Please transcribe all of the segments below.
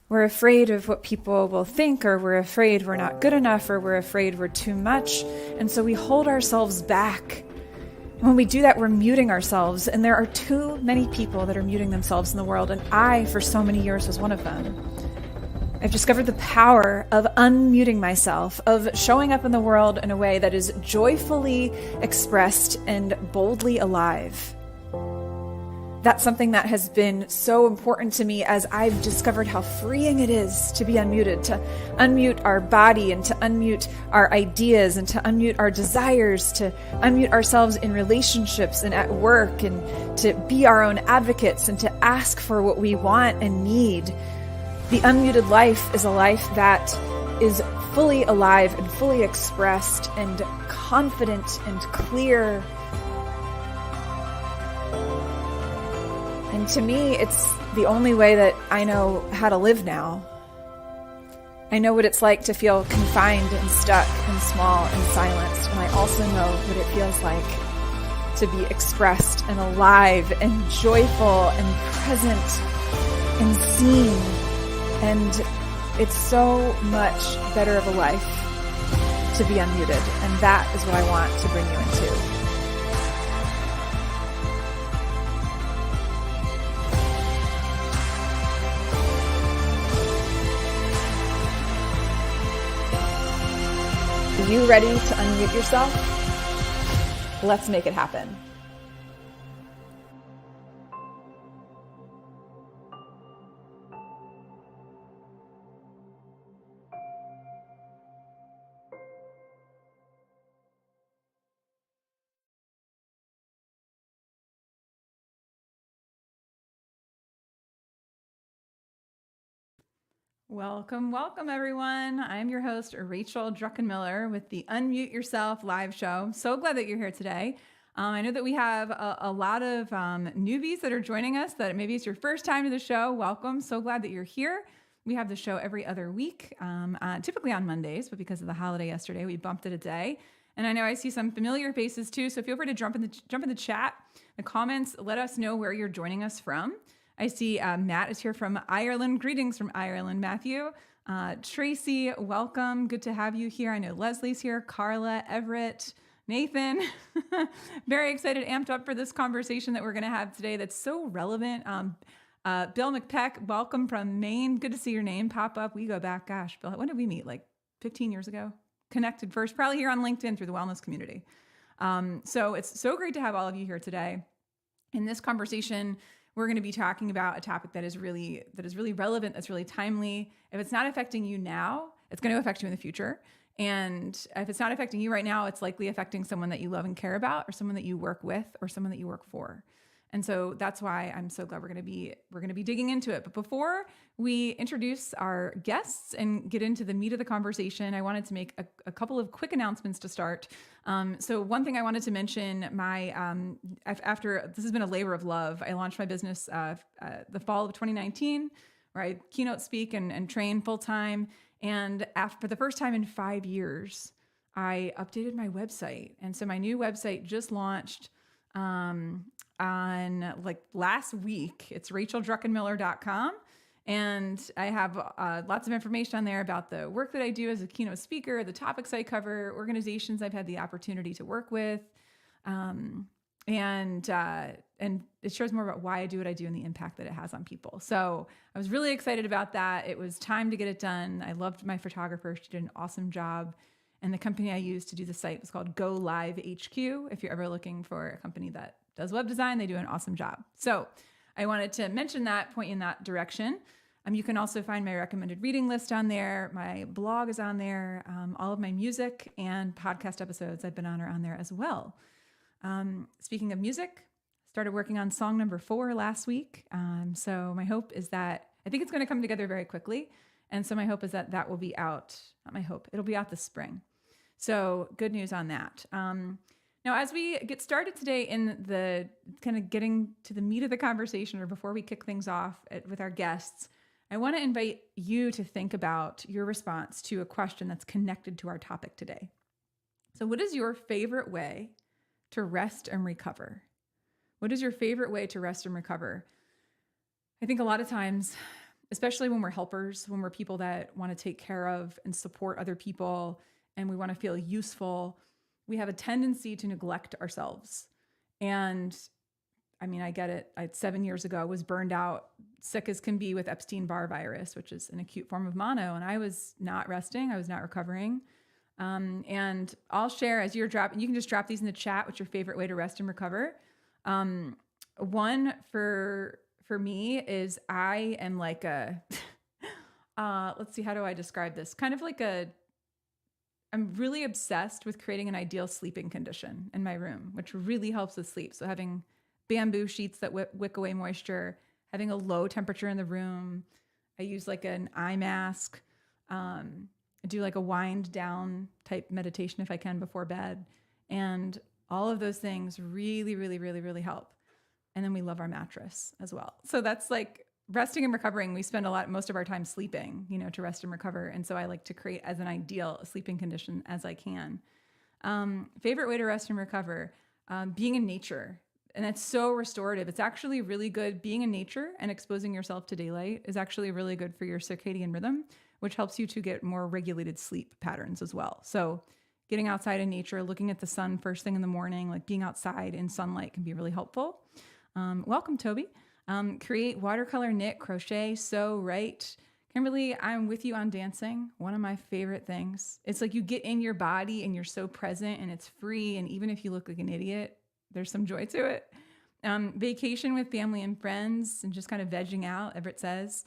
We're afraid of what people will think, or we're afraid we're not good enough, or we're afraid we're too much. And so we hold ourselves back. When we do that, we're muting ourselves. And there are too many people that are muting themselves in the world. And I, for so many years, was one of them. I've discovered the power of unmuting myself, of showing up in the world in a way that is joyfully expressed and boldly alive. That's something that has been so important to me as I've discovered how freeing it is to be unmuted, to unmute our body and to unmute our ideas and to unmute our desires, to unmute ourselves in relationships and at work, and to be our own advocates and to ask for what we want and need. The unmuted life is a life that is fully alive and fully expressed and confident and clear. And to me, it's the only way that I know how to live now. I know what it's like to feel confined and stuck and small and silenced. And I also know what it feels like to be expressed and alive and joyful and present and seen. And it's so much better of a life to be unmuted. And that is what I want to bring you into. Are you ready to unmute yourself? Let's make it happen. Welcome, welcome everyone. I'm your host, Rachel Druckenmiller with the Unmute Yourself live show. So glad that you're here today. I know that we have a lot of newbies that are joining us, that maybe it's your first time to the show. Welcome. So glad that you're here. We have the show every other week, typically on Mondays, but because of the holiday yesterday, we bumped it a day. And I know I see some familiar faces too, so feel free to jump in the chat, the comments. Let us know where you're joining us from. I see Matt is here from Ireland. Greetings from Ireland, Matthew. Tracy, welcome. Good to have you here. I know Leslie's here. Carla, Everett, Nathan. Very excited, amped up for this conversation that we're going to have today that's so relevant. Bill McPeck, welcome from Maine. Good to see your name pop up. We go back, gosh, Bill, when did we meet? Like 15 years ago? Connected first, probably here on LinkedIn through the wellness community. So it's so great to have all of you here today. In this conversation, we're going to be talking about a topic that is really relevant, that's really timely. If it's not affecting you now, it's going to affect you in the future. And if it's not affecting you right now, it's likely affecting someone that you love and care about, or someone that you work with, or someone that you work for. And so that's why I'm so glad we're going to be digging into it. But before we introduce our guests and get into the meat of the conversation, I wanted to make a couple of quick announcements to start. So one thing I wanted to mention, after this has been a labor of love, I launched my business the fall of 2019, where I keynote speak and train full time. And for the first time in 5 years, I updated my website. And so my new website just launched on like last week. It's racheldruckenmiller.com. And I have lots of information on there about the work that I do as a keynote speaker, the topics I cover, organizations I've had the opportunity to work with. And it shows more about why I do what I do and the impact that it has on people. So I was really excited about that. It was time to get it done. I loved my photographer. She did an awesome job. And the company I used to do the site was called Go Live HQ. If you're ever looking for a company that does web design, they do an awesome job. So I wanted to mention that, point in that direction. You can also find my recommended reading list on there. My blog is on there. All of my music and podcast episodes I've been on are on there as well. Speaking of music, started working on song number 4 last week. So my hope is that, I think it's going to come together very quickly. And so my hope is that that will be out, not my hope, it'll be out this spring. So good news on that. Now, as we get started today in the kind of getting to the meat of the conversation, or before we kick things off with our guests, I want to invite you to think about your response to a question that's connected to our topic today. So what is your favorite way to rest and recover? What is your favorite way to rest and recover? I think a lot of times especially when we're helpers, when we're people that want to take care of and support other people and we want to feel useful, we have a tendency to neglect ourselves. And I mean, I get it. 7 years ago, I was burned out, sick as can be with Epstein-Barr virus, which is an acute form of mono. And I was not resting. I was not recovering. And I'll share as you're dropping, you can just drop these in the chat. What's your favorite way to rest and recover? One for me is I am like a, let's see, how do I describe this? Kind of like I'm really obsessed with creating an ideal sleeping condition in my room, which really helps with sleep. So having bamboo sheets that wick away moisture, having a low temperature in the room. I use like an eye mask. I do like a wind down type meditation if I can before bed. And all of those things really, really, really, really help. And then we love our mattress as well. So that's like resting and recovering. We spend most of our time sleeping, to rest and recover. And so I like to create as an ideal sleeping condition as I can. Favorite way to rest and recover, being in nature. And it's so restorative. It's actually really good. Being in nature and exposing yourself to daylight is actually really good for your circadian rhythm, which helps you to get more regulated sleep patterns as well. So getting outside in nature, looking at the sun first thing in the morning, like being outside in sunlight can be really helpful. Welcome, Toby. Create, watercolor, knit, crochet, sew, write. Kimberly, I'm with you on dancing. One of my favorite things. It's like you get in your body and you're so present and it's free. And even if you look like an idiot, there's some joy to it. Vacation with family and friends and just kind of vegging out, Everett says.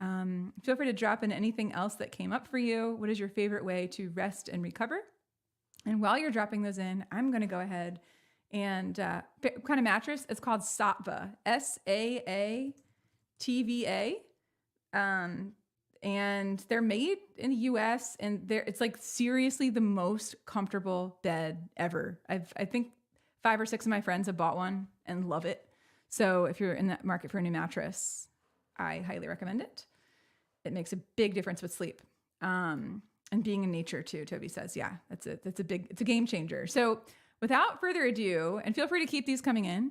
Feel free to drop in anything else that came up for you. What is your favorite way to rest and recover? And while you're dropping those in, I'm going to go ahead and kind of mattress. It's called Saatva, Saatva. And they're made in the US and it's like seriously the most comfortable bed ever. I think 5 or 6 of my friends have bought one and love it. So if you're in the market for a new mattress, I highly recommend it. It makes a big difference with sleep. And being in nature too, Toby says, yeah, it's a game changer. So without further ado, and feel free to keep these coming in.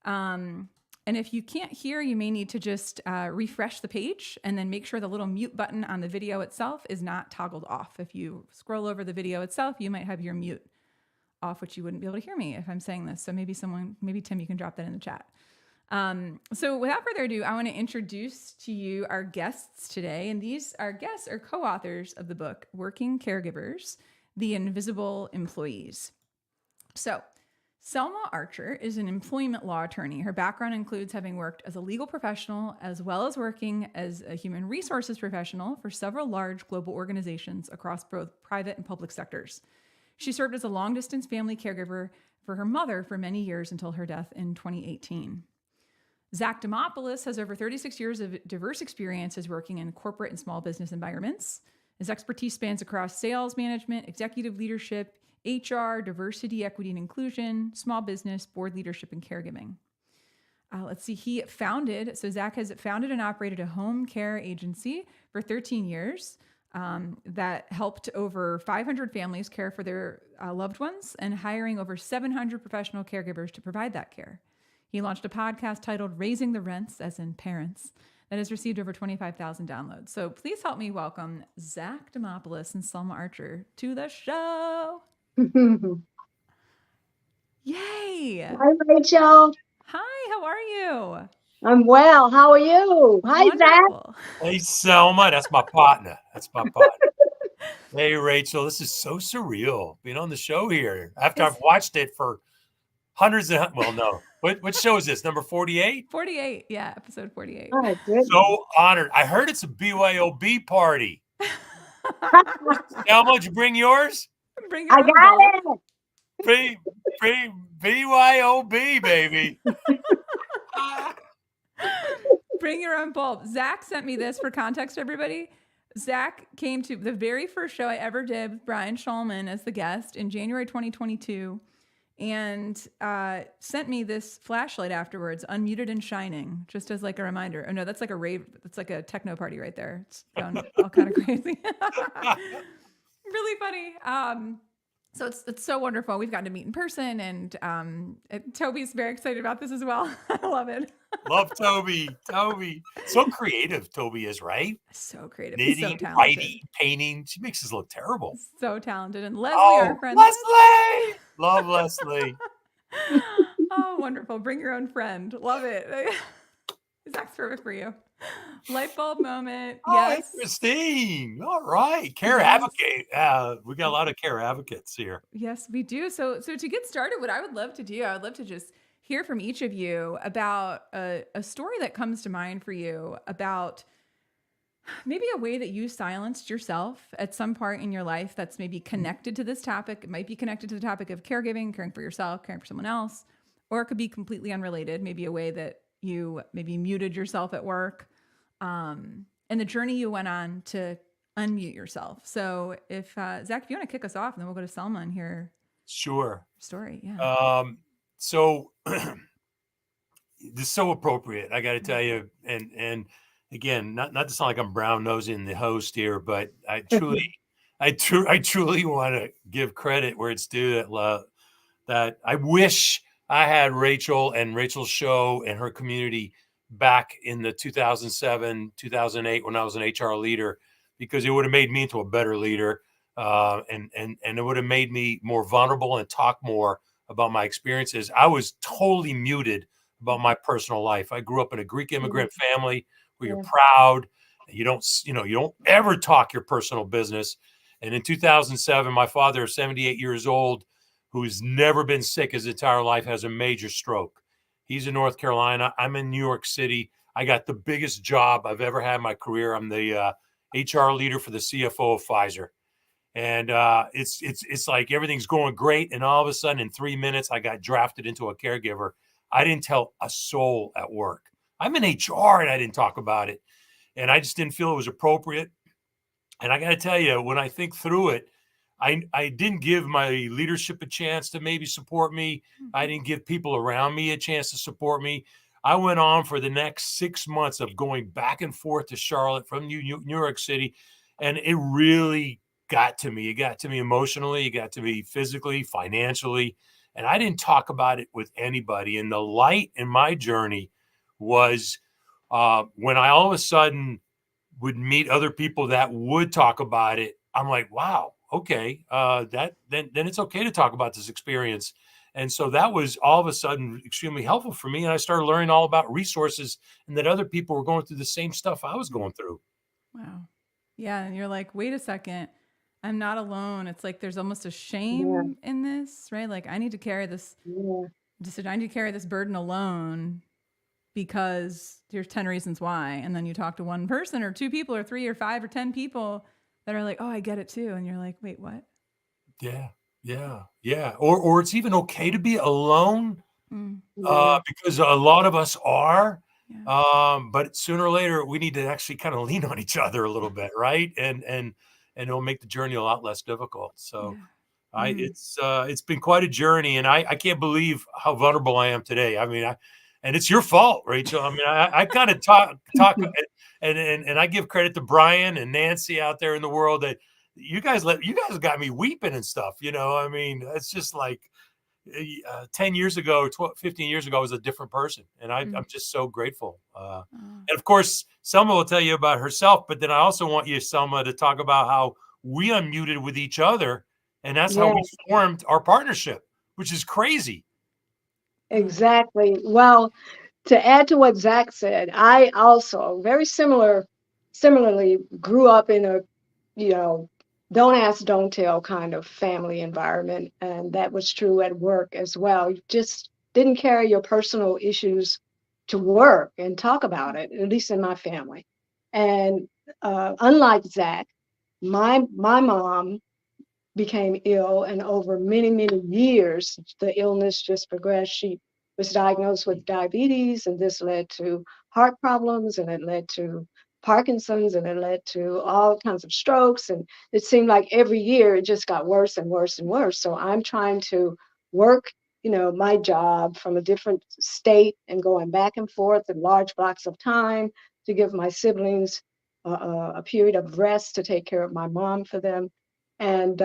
And if you can't hear, you may need to just refresh the page and then make sure the little mute button on the video itself is not toggled off. If you scroll over the video itself, you might have your mute off, which you wouldn't be able to hear me if I'm saying this. So maybe Tim, you can drop that in the chat. So without further ado, I want to introduce to you our guests today. And our guests are co-authors of the book, Working Caregivers, The Invisible Employees. So Selma Archer is an employment law attorney. Her background includes having worked as a legal professional, as well as working as a human resources professional for several large global organizations across both private and public sectors. She served as a long-distance family caregiver for her mother for many years until her death in 2018. Zach Demopoulos has over 36 years of diverse experiences working in corporate and small business environments. His expertise spans across sales management, executive leadership, HR, diversity, equity, and inclusion, small business, board leadership, and caregiving. Let's see, Zach has founded and operated a home care agency for 13 years that helped over 500 families care for their loved ones and hiring over 700 professional caregivers to provide that care. He launched a podcast titled Raising the Rents, as in parents, that has received over 25,000 downloads. So please help me welcome Zach Demopoulos and Selma Archer to the show. Yay! Hi, Rachel. Hi, how are you? I'm well. How are you? Hi, Wonderful. Zach. Hey, Selma. That's my partner. Hey, Rachel. This is so surreal being on the show here after I've watched it for hundreds of, well, no. What show is this? Number 48? 48. Yeah, episode 48. Oh, goodness. So honored. I heard it's a BYOB party. Selma, did you bring yours? Bring your I got it. BYOB, baby. Bring your own bulb. Zach sent me this for context, everybody. Zach came to the very first show I ever did with Brian Shulman as the guest in January 2022 and sent me this flashlight afterwards, unmuted and shining, just as like a reminder. Oh no, that's like a rave. That's like a techno party right there. It's going all kind of crazy. Really funny. So it's so wonderful. We've gotten to meet in person, and Toby's very excited about this as well. I love it. Love Toby. Toby. So creative Toby is, right? So creative. He's so Knitting, talented. writing, painting. She makes us look terrible. So talented. And Leslie, our Oh, friend. Leslie. Love Leslie. Oh, wonderful. Bring your own friend. Love it. Zach's perfect for you. Light bulb moment. Oh, Yes. Christine. All right. Care advocate. We got a lot of care advocates here. Yes, we do. So to get started, what I would love to do, I would love to just hear from each of you about a story that comes to mind for you about maybe a way that you silenced yourself at some part in your life that's maybe connected to this topic. It might be connected to the topic of caregiving, caring for yourself, caring for someone else, or it could be completely unrelated. Maybe a way that you maybe muted yourself at work, and the journey you went on to unmute yourself. So if Zach, if you want to kick us off, and then we'll go to Selma and hear Sure. Story. Yeah. So this is so appropriate. I got to tell you, and again, not to sound like I'm brown nosing the host here, but I truly want to give credit where it's due that I wish I had Rachel and Rachel's show and her community back in the 2007, 2008 when I was an HR leader, because it would have made me into a better leader. And it would have made me more vulnerable and talk more about my experiences. I was totally muted about my personal life. I grew up in a Greek immigrant family where you're proud. You don't ever talk your personal business. And in 2007, my father, 78 years old, who's never been sick his entire life, has a major stroke. He's in North Carolina. I'm in New York City. I got the biggest job I've ever had in my career. I'm the HR leader for the CFO of Pfizer. And it's like everything's going great. And all of a sudden, in 3 minutes, I got drafted into a caregiver. I didn't tell a soul at work. I'm in HR and I didn't talk about it. And I just didn't feel it was appropriate. And I got to tell you, when I think through it, I didn't give my leadership a chance to maybe support me. I didn't give people around me a chance to support me. I went on for the next 6 months of going back and forth to Charlotte from New York City. And it really got to me. It got to me emotionally. It got to me physically, financially. And I didn't talk about it with anybody. And the light in my journey was when I all of a sudden would meet other people that would talk about it. I'm like, wow, okay, then it's okay to talk about this experience. And so that was all of a sudden extremely helpful for me. And I started learning all about resources and that other people were going through the same stuff I was going through. Wow. Yeah. And you're like, wait a second, I'm not alone. It's like there's almost a shame in this, right? Like I need to carry this. I need to carry this burden alone because there's 10 reasons why. And then you talk to one person or two people or 3 or 5 or 10 people that are like, oh, I get it too. And you're like, wait, what? Yeah. Or it's even okay to be alone because a lot of us are. But sooner or later, we need to actually kind of lean on each other a little bit, right? And it'll make the journey a lot less difficult. So it's been quite a journey, and I can't believe how vulnerable I am today. I mean, and it's your fault, Rachel. I mean, I kind of talk, and I give credit to Brian and Nancy out there in the world that you guys got me weeping and stuff. I mean, it's just like 10 years ago, 15 years ago, I was a different person. And I'm just so grateful. And of course, Selma will tell you about herself, but then I also want you, Selma, to talk about how we unmuted with each other. And that's how we formed our partnership, which is crazy. Exactly. Well, to add to what Zach said, I also similarly grew up in a, don't ask, don't tell kind of family environment. And that was true at work as well. You just didn't carry your personal issues to work and talk about it, at least in my family. And unlike Zach, my mom became ill, and over many, many years, the illness just progressed. She was diagnosed with diabetes, and this led to heart problems, and it led to Parkinson's, and it led to all kinds of strokes. And it seemed like every year it just got worse and worse and worse. So I'm trying to work, my job from a different state and going back and forth in large blocks of time to give my siblings a period of rest to take care of my mom for them. And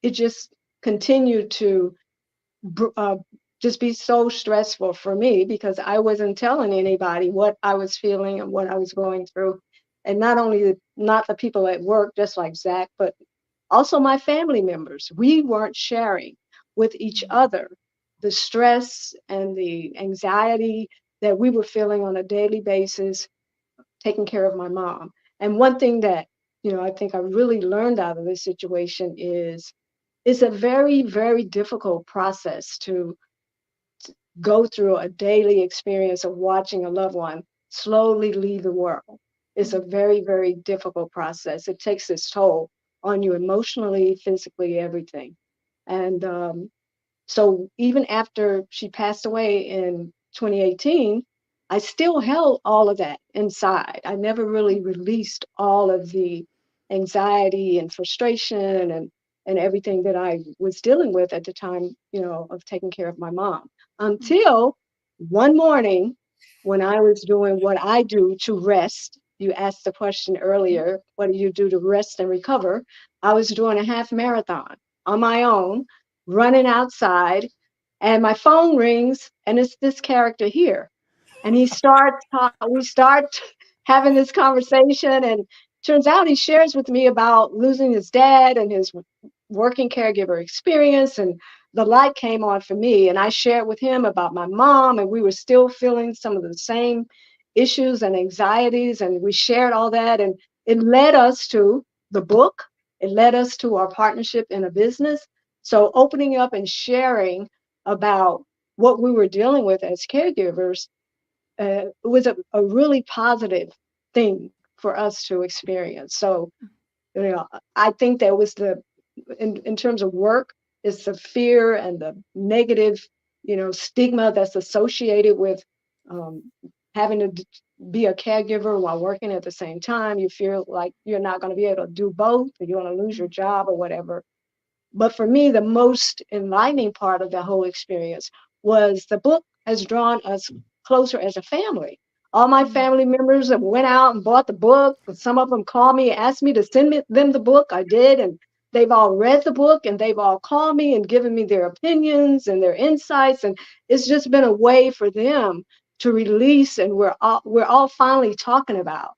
it just continued to just be so stressful for me because I wasn't telling anybody what I was feeling and what I was going through. And not the people at work, just like Zach, but also my family members. We weren't sharing with each other the stress and the anxiety that we were feeling on a daily basis, taking care of my mom. And one thing that, I think I really learned out of this situation is it's a very, very difficult process to go through a daily experience of watching a loved one slowly leave the world. It's a very, very difficult process. It takes its toll on you emotionally, physically, everything. And so even after she passed away in 2018, I still held all of that inside. I never really released all of the anxiety and frustration and everything that I was dealing with at the time, of taking care of my mom. Until one morning when I was doing what I do to rest. You asked the question earlier, what do you do to rest and recover? I was doing a half marathon on my own, running outside, and my phone rings, and it's this character here. And we start having this conversation, and turns out he shares with me about losing his dad and his working caregiver experience, and the light came on for me, and I shared with him about my mom, and we were still feeling some of the same issues and anxieties, and we shared all that, and it led us to the book. It led us to our partnership in a business. So opening up and sharing about what we were dealing with as caregivers was a really positive thing for us to experience. So, I think that was in terms of work, it's the fear and the negative, stigma that's associated with um, having to be a caregiver while working at the same time. You feel like you're not going to be able to do both, or you're going to lose your job or whatever. But for me, the most enlightening part of the whole experience was the book has drawn us closer as a family. All my family members that went out and bought the book, and some of them called me, asked me to them the book. I did, and they've all read the book, and they've all called me and given me their opinions and their insights, and it's just been a way for them to release. And we're all finally talking about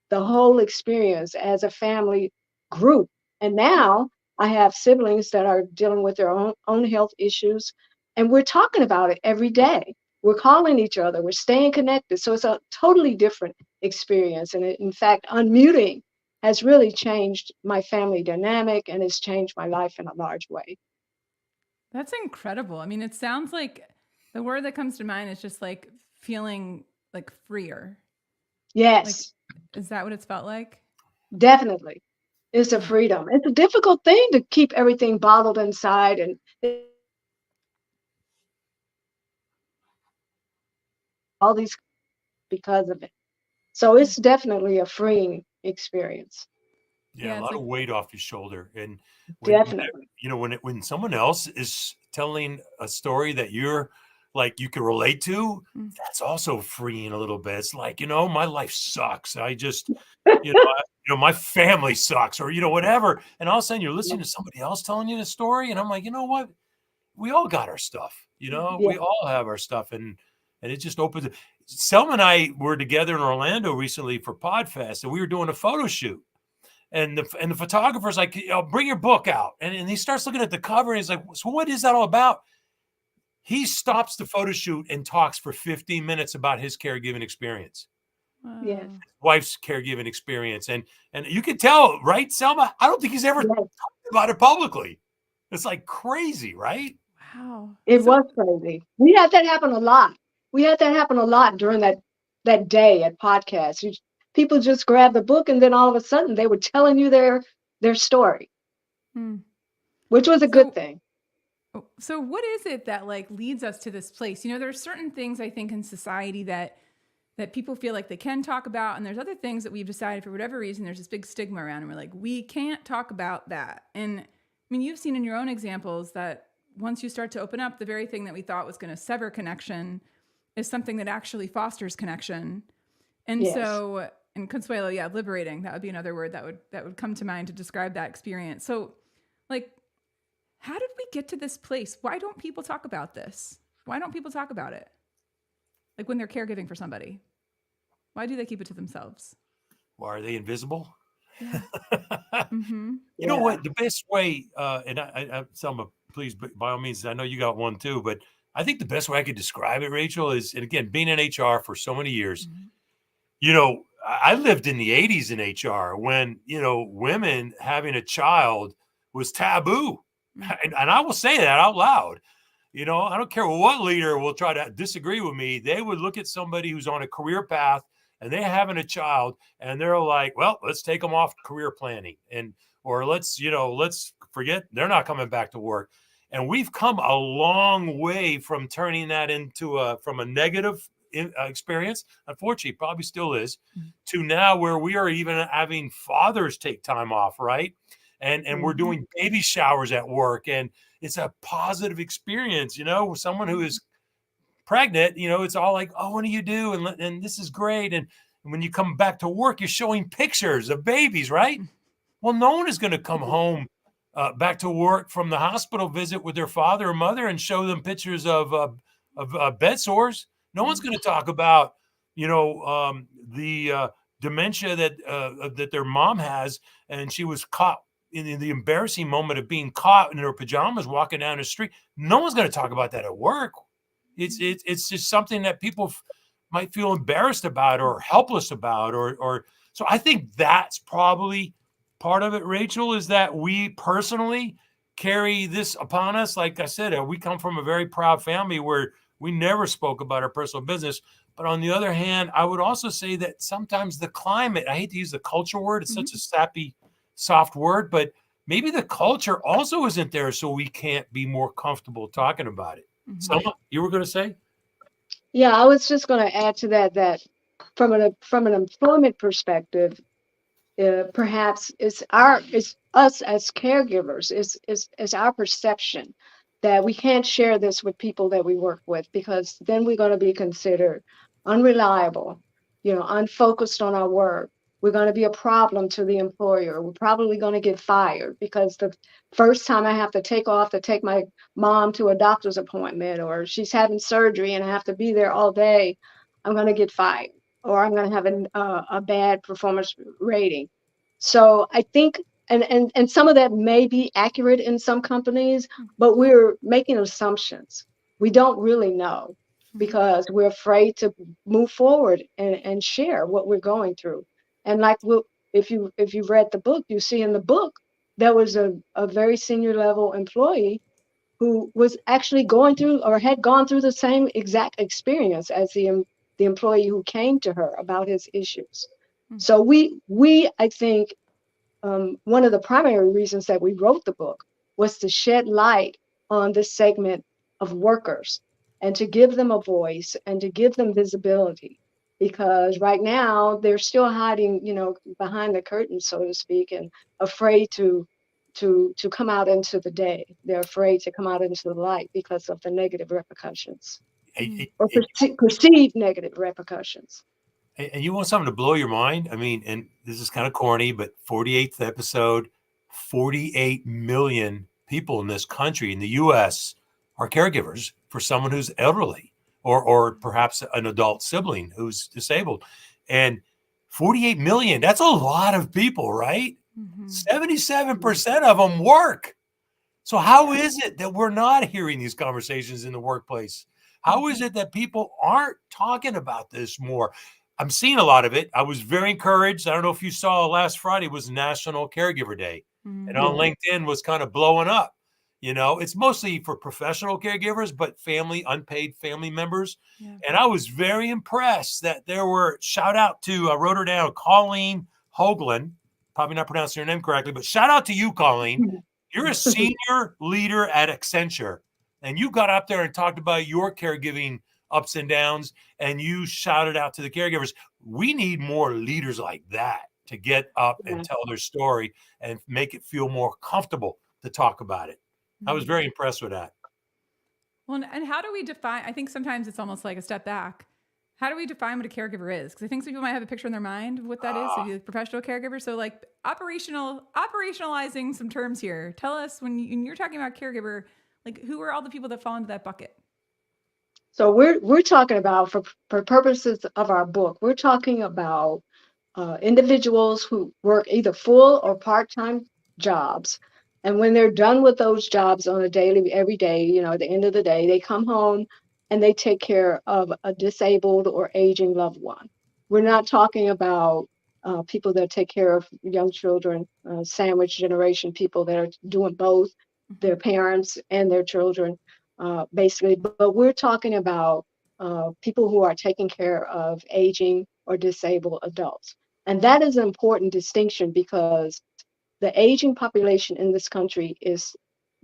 the whole experience as a family group. And now I have siblings that are dealing with their own health issues, and we're talking about it every day. We're calling each other, we're staying connected. So it's a totally different experience. And in fact, unmuting has really changed my family dynamic, and it's changed my life in a large way. That's incredible. I mean, it sounds like the word that comes to mind is just like feeling like freer. Yes. Like, is that what it's felt like? Definitely. It's a freedom. It's a difficult thing to keep everything bottled inside, and all these because of it. So it's definitely a freeing experience. Yeah, a lot of weight off your shoulder. And Definitely. when someone else is telling a story that you're like you can relate to, that's also freeing a little bit. It's like, my life sucks. I just, my family sucks, or whatever. And all of a sudden you're listening to somebody else telling you the story, and I'm like, you know what? We all got our stuff. We all have our stuff, and it just opens. Selma and I were together in Orlando recently for Podfest, and we were doing a photo shoot. And the photographer's like, bring your book out. And he starts looking at the cover, and he's like, so what is that all about? He stops the photo shoot and talks for 15 minutes about his caregiving experience. Wow. Yes. His wife's caregiving experience. And you can tell, right, Selma? I don't think he's ever talked about it publicly. It's like crazy, right? Wow. It was crazy. We had that happen a lot. We had that happen a lot during that day at podcast. People just grabbed the book, and then all of a sudden they were telling you their story, which was a good thing. So what is it that like leads us to this place? There's certain things I think in society that people feel like they can talk about, and there's other things that we've decided for whatever reason there's this big stigma around, and we're like, we can't talk about that. And I mean, you've seen in your own examples that once you start to open up, the very thing that we thought was going to sever connection is something that actually fosters connection. And so, and Consuelo, liberating, that would be another word that would come to mind to describe that experience. So like, how did we get to this place? Why don't people talk about this? Why don't people talk about it? Like when they're caregiving for somebody, why do they keep it to themselves? Why are they invisible? Yeah. Mm-hmm. You know Yeah. what? The best way, and Selma, please, by all means, I know you got one too, but I think the best way I could describe it, Rachel, is, and again, being in HR for so many years, Mm-hmm. you know, I lived in the 80s in HR when, you know, women having a child was taboo. Mm-hmm. And I will say that out loud. You know, I don't care what leader will try to disagree with me. They would look at somebody who's on a career path and they're having a child and they're like, well, let's take them off career planning or let's forget they're not coming back to work. And we've come a long way from turning that into from a negative experience. Unfortunately, probably still is, to now where we are even having fathers take time off, right? And we're doing baby showers at work, and it's a positive experience, you know, with someone who is pregnant, you know, it's all like, oh, what do you do? And this is great. And when you come back to work, you're showing pictures of babies, right? Well, no one is going to come home back to work from the hospital visit with their father or mother and show them pictures of bed sores. No one's going to talk about, you know, the dementia that their mom has, and she was caught in the embarrassing moment of being caught in her pajamas walking down the street. No one's going to talk about that at work. It's just something that people might feel embarrassed about or helpless about, or so I think that's probably part of it, Rachel, is that we personally carry this upon us. Like I said, we come from a very proud family where we never spoke about our personal business. But on the other hand, I would also say that sometimes the climate, I hate to use the culture word, it's such a sappy, soft word, but maybe the culture also isn't there, so we can't be more comfortable talking about it. Mm-hmm. Selma, you were going to say? Yeah, I was just going to add to that from an employment perspective, perhaps it's us as caregivers, it's our perception that we can't share this with people that we work with, because then we're going to be considered unreliable, unfocused on our work. We're going to be a problem to the employer. We're probably going to get fired, because the first time I have to take off to take my mom to a doctor's appointment, or she's having surgery and I have to be there all day, I'm going to get fired, or I'm going to have a bad performance rating. So I think, and some of that may be accurate in some companies, but we're making assumptions. We don't really know, because we're afraid to move forward and share what we're going through. And like, if you've read the book, you see in the book there was a very senior level employee who was actually going through, or had gone through, the same exact experience as the employee who came to her about his issues. So I think, one of the primary reasons that we wrote the book was to shed light on this segment of workers, and to give them a voice and to give them visibility, because right now they're still hiding, behind the curtain, so to speak, and afraid to come out into the day. They're afraid to come out into the light because of the negative repercussions, or perceived negative repercussions. And you want something to blow your mind? I mean, and this is kind of corny, but 48th episode, 48 million people in this country, in the US, are caregivers for someone who's elderly, or perhaps an adult sibling who's disabled. And 48 million, that's a lot of people, right? 77% of them work. So how is it that we're not hearing these conversations in the workplace? How is it that people aren't talking about this more? I'm seeing a lot of it. I was very encouraged. I don't know if you saw, last Friday was National Caregiver Day, and on LinkedIn was kind of blowing up. You know, it's mostly for professional caregivers, but unpaid family members. Yeah. And I was very impressed that there were, shout out to, I wrote her down, Colleen Hoagland, probably not pronouncing her name correctly, but shout out to you, Colleen. You're a senior leader at Accenture, and you got up there and talked about your caregiving ups and downs, and you shouted out to the caregivers. We need more leaders like that to get up and tell their story and make it feel more comfortable to talk about it. I was very impressed with that. Well, and how do we define? I think sometimes it's almost like a step back. how do we define what a caregiver is? Because I think some people might have a picture in their mind of what that is. So, like professional caregiver. So, like operationalizing some terms here. Tell us when you're talking about caregiver, like who are all the people that fall into that bucket? So we're talking about, for purposes of our book, we're talking about individuals who work either full or part-time jobs. And when they're done with those jobs on a daily, every day, at the end of the day, they come home and they take care of a disabled or aging loved one. We're not talking about people that take care of young children, sandwich generation people that are doing both, their parents and their children, basically. But we're talking about people who are taking care of aging or disabled adults. And that is an important distinction because the aging population in this country is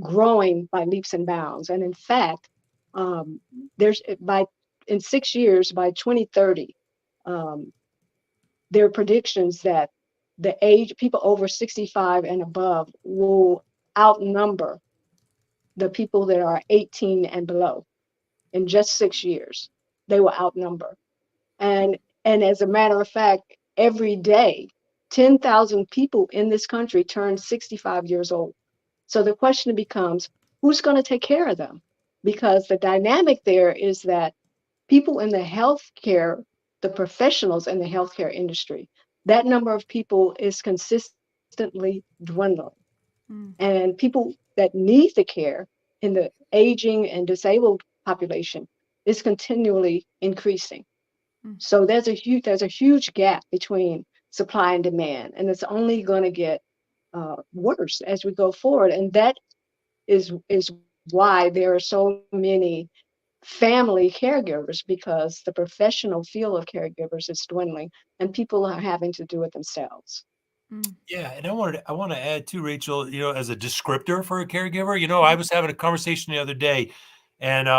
growing by leaps and bounds. And in fact, there's in 6 years, by 2030, there are predictions that the age people over 65 and above will outnumber the people that are 18 and below. In just 6 years, they will outnumber. And as a matter of fact, every day, 10,000 people in this country turn 65 years old. So the question becomes, who's going to take care of them? Because the dynamic there is that people in the healthcare, the professionals in the healthcare industry, that number of people is consistently dwindling. And people that need the care in the aging and disabled population is continually increasing. So there's a huge gap between supply and demand, and it's only going to get worse as we go forward. And that is why there are so many family caregivers, because the professional field of caregivers is dwindling, and people are having to do it themselves. Yeah, and I want to add too, Rachel, as a descriptor for a caregiver, I was having a conversation the other day, and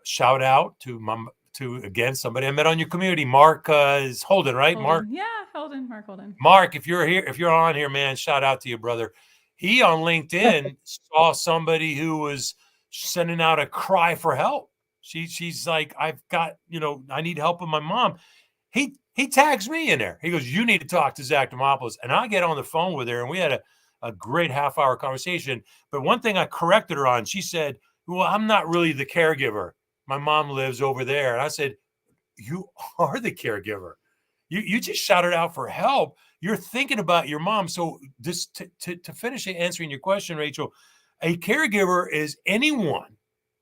shout out to again somebody I met on your community, Mark is Holden, right? Mark. Yeah, Mark Holden. Mark, if you're on here, man, shout out to you, brother. He on LinkedIn saw somebody who was sending out a cry for help. She's like, I've got, I need help with my mom. He tags me in there. He goes, you need to talk to Zach Demopoulos. And I get on the phone with her, and we had a great half-hour conversation. But one thing I corrected her on, she said, well, I'm not really the caregiver. My mom lives over there. And I said, you are the caregiver. You just shouted out for help. You're thinking about your mom. So this to finish answering your question, Rachel, a caregiver is anyone,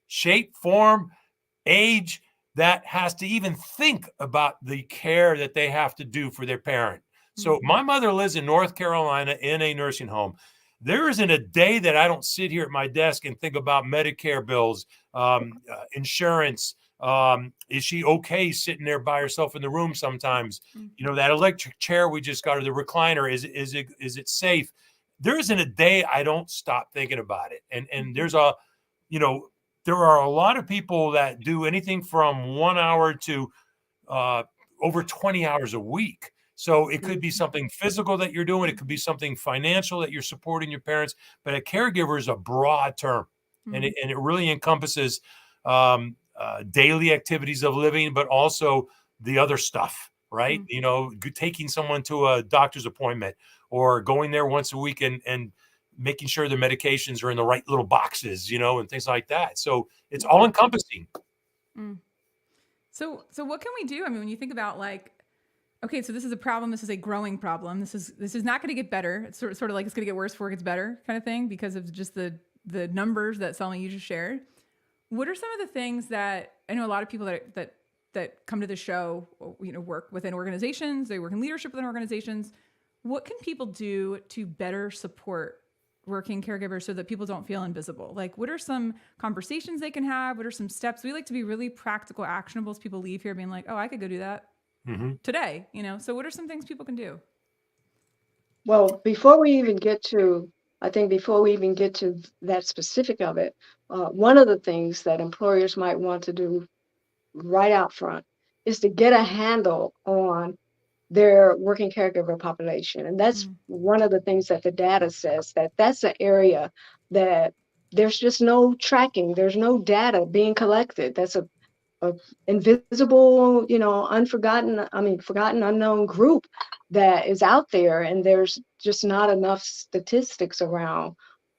shape, form, age, that has to even think about the care that they have to do for their parent. So my mother lives in North Carolina in a nursing home. There isn't a day that I don't sit here at my desk and think about Medicare bills, insurance. Is she okay sitting there by herself in the room sometimes? That electric chair we just got, or the recliner, is it safe? There isn't a day I don't stop thinking about it. And there's there are a lot of people that do anything from 1 hour to over 20 hours a week. So it could be something physical that you're doing. It could be something financial that you're supporting your parents. But a caregiver is a broad term, and it really encompasses daily activities of living, but also the other stuff, right? Taking someone to a doctor's appointment, or going there once a week and making sure the medications are in the right little boxes, and things like that. So it's all encompassing. So what can we do? I mean, when you think about okay, so this is a problem. This is a growing problem. This is not going to get better. It's sort of like it's going to get worse before it gets better kind of thing, because of just the numbers that Selma, you just shared. What are some of the things that I know a lot of people that come to the show, work within organizations, they work in leadership within organizations. What can people do to better support working caregivers so that people don't feel invisible? Like, what are some conversations they can have? What are some steps? We like to be really practical, actionable, as people leave here being like, oh, I could go do that today, So what are some things people can do? Well, before we even get to that specific of it, one of the things that employers might want to do right out front is to get a handle on their working caregiver population. And that's one of the things that the data says, that's an area that there's just no tracking. There's no data being collected. That's a invisible, forgotten, unknown group that is out there, and there's just not enough statistics around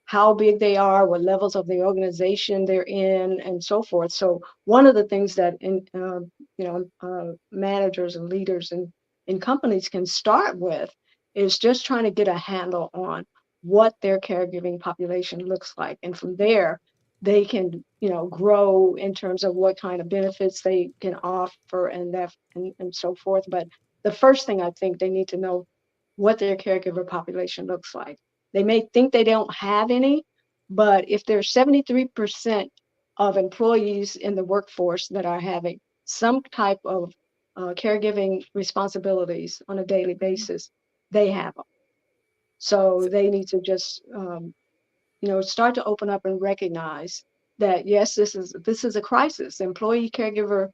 how big they are, what levels of the organization they're in, and so forth. So one of the things that managers and leaders in companies can start with is just trying to get a handle on what their caregiving population looks like, and from there they can grow in terms of what kind of benefits they can offer and so forth. But the first thing, I think they need to know what their caregiver population looks like. They may think they don't have any, but if there's 73% of employees in the workforce that are having some type of caregiving responsibilities on a daily basis, they have them. So they need to just start to open up and recognize that, yes, this is a crisis. Employee caregiver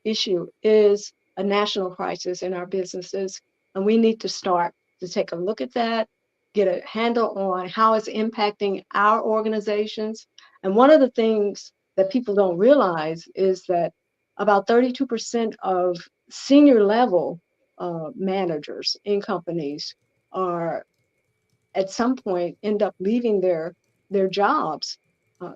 issue is a national crisis in our businesses, and we need to start to take a look at that, get a handle on how it's impacting our organizations. And one of the things that people don't realize is that about 32% of senior level managers in companies are at some point end up leaving their jobs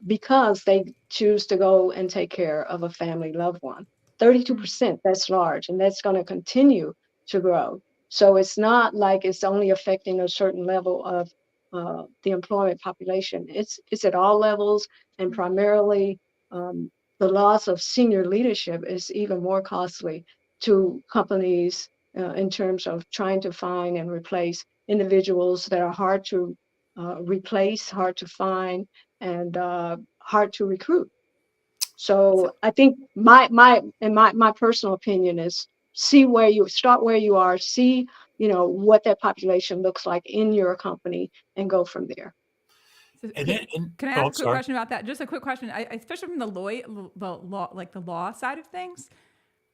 because they choose to go and take care of a family loved one. 32%, that's large, and that's going to continue to grow. So it's not like it's only affecting a certain level of the employment population. It's at all levels, and primarily the loss of senior leadership is even more costly to companies in terms of trying to find and replace individuals that are hard to replace, hard to find, and hard to recruit. So I think my personal opinion is start where you are, see what that population looks like in your company, and go from there. So And can I oh, ask I'm a quick sorry. question about that? Just a quick question. Especially from the law, like the law side of things.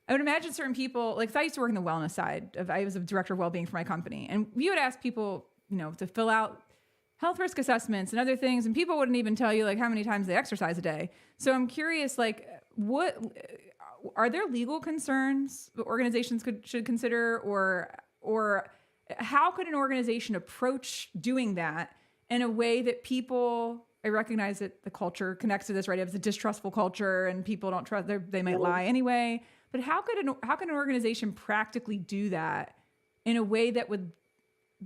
I would imagine certain people, like, 'cause I used to work in the wellness side. I was a director of well-being for my company, and we would ask people, to fill out health risk assessments and other things, and people wouldn't even tell you like how many times they exercise a day. So I'm curious, like, what are there legal concerns that organizations should consider, or how could an organization approach doing that in a way that people? I recognize that the culture connects to this, right? It's a distrustful culture, and people don't trust. They might lie anyway. But how can an organization practically do that in a way that would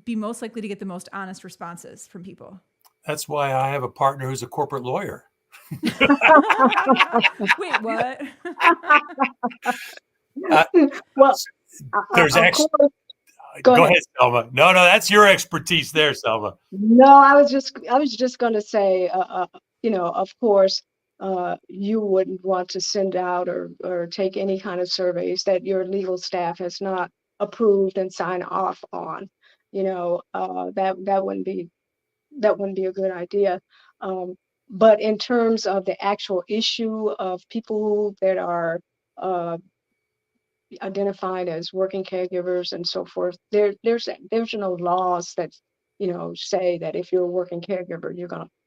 be most likely to get the most honest responses from people? That's why I have a partner who's a corporate lawyer. Wait, what? Well, There's of actually. course. Go Go ahead. ahead, Selma. No, that's your expertise there, Selma. No, I was just going to say, of course, you wouldn't want to send out or take any kind of surveys that your legal staff has not approved and signed off on. That wouldn't be a good idea. But in terms of the actual issue of people that are uh, identified as working caregivers and so forth, there's no laws that say that if you're a working caregiver,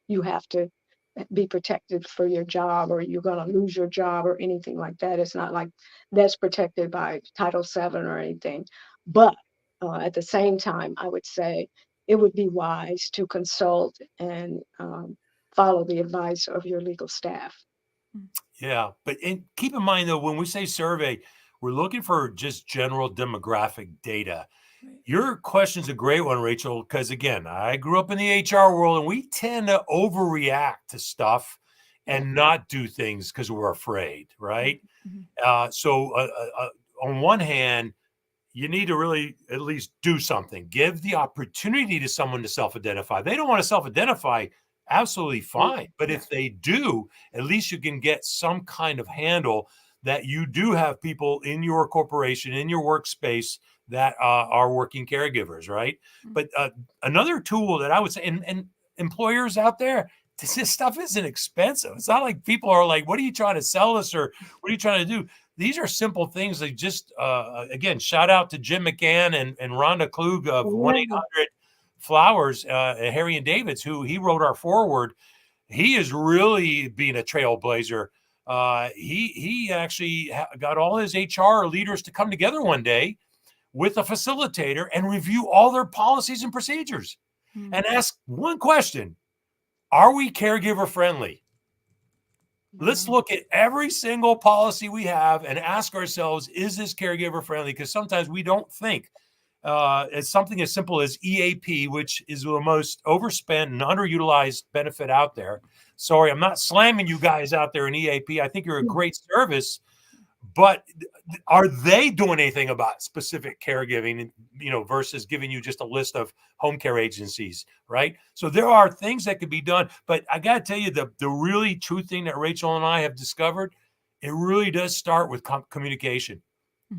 you have to be protected for your job, or you're going to lose your job or anything like that. It's not like that's protected by Title VII or anything. But at the same time, I would say it would be wise to consult and follow the advice of your legal staff. Yeah, but keep in mind though, when we say survey, we're looking for just general demographic data. Right. Your question's a great one, Rachel, because again, I grew up in the HR world, and we tend to overreact to stuff and not do things because we're afraid, right? Mm-hmm. So on one hand, you need to really at least do something. Give the opportunity to someone to self-identify. They don't want to self-identify, absolutely fine. But if they do, at least you can get some kind of handle that you do have people in your corporation, in your workspace that are working caregivers, right? Mm-hmm. But another tool that I would say, and employers out there, this stuff isn't expensive. It's not like people are like, what are you trying to sell us, or what are you trying to do? These are simple things that just, again, shout out to Jim McCann and Rhonda Klug of 1-800-Flowers, Harry and David's, who he wrote our foreword. He is really being a trailblazer He actually got all his HR leaders to come together one day with a facilitator and review all their policies and procedures and ask one question: are we caregiver friendly? Let's look at every single policy we have and ask ourselves, is this caregiver friendly? Because sometimes we don't think. It's something as simple as EAP, which is the most overspent and underutilized benefit out there. Sorry, I'm not slamming you guys out there in EAP. I think you're a great service, but are they doing anything about specific caregiving, versus giving you just a list of home care agencies, right? So there are things that could be done, but I got to tell you, the really true thing that Rachel and I have discovered, it really does start with communication,